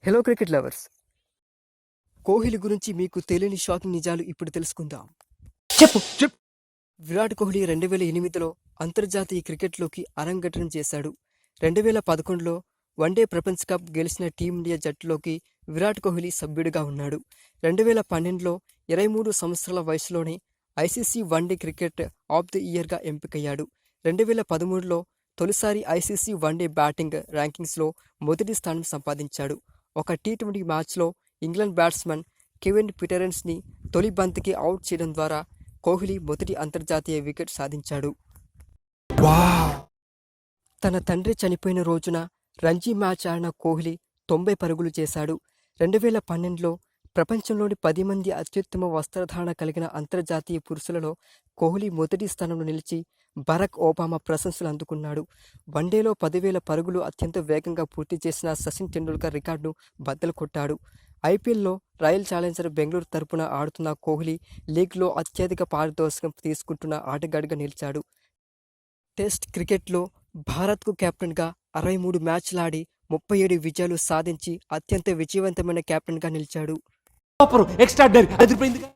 Hello cricket lovers, Kohli గురించి మీకు తెలియని షాకింగ్ నిజాలు ఇప్పుడు తెలుసుకుందాం. చెప్పు. విరాట్ కోహ్లీ 2008లో అంతర్జాతీయ క్రికెట్లోకి అరంగేట్రం చేశాడు. 2011లో వన్డే ప్రపంచ కప్ గెలిచిన టీమిండియా జట్టులోకి విరాట్ కోహ్లీ సభ్యుడిగా ఉన్నాడు. 2012లో 23 సంవత్సరాల వయసులోనే ICC one day cricket of the ఇయర్గా ఎంపికయ్యాడు. 2013లో తొలిసారి ఐసీసీ వన్డే బ్యాటింగ్ ర్యాంకింగ్స్లో మొదటి స్థానం సంపాదించాడు. ఒక టీ20 మ్యాచ్లో ఇంగ్లాండ్ బ్యాట్స్మన్ కెవిన్ పీటర్సన్ని తొలి బంతికి అవుట్ చేయడం ద్వారా కోహ్లీ మొదటి అంతర్జాతీయ వికెట్ సాధించాడు. తన తండ్రి చనిపోయిన రోజున రంజీ మ్యాచ్ ఆడిన కోహ్లీ 90 పరుగులు చేశాడు. 2012లో ప్రపంచంలోని 10 మంది అత్యుత్తమ వస్త్రధారణ కలిగిన అంతర్జాతీయ పురుషులలో కోహ్లీ మొదటి స్థానంలో నిలిచి బరాక్ ఒబామా ప్రశంసలు అందుకున్నాడు. వన్డేలో 10,000 పరుగులు అత్యంత వేగంగా పూర్తి చేసిన సచిన్ టెండూల్కర్ రికార్డును బద్దలు కొట్టాడు. ఐపీఎల్లో రాయల్ ఛాలెంజర్ బెంగళూరు తరపున ఆడుతున్న కోహ్లీ లీగ్లో అత్యధిక పారితోషికం తీసుకుంటున్న ఆటగాడిగా నిలిచాడు. టెస్ట్ క్రికెట్లో భారత్కు కెప్టెన్గా 63 మ్యాచ్లాడి 37 విజయాలు సాధించి అత్యంత విజయవంతమైన కెప్టెన్గా నిలిచాడు. ఎక్స్ట్రాడినరీ అదిరిపోయిందిగా.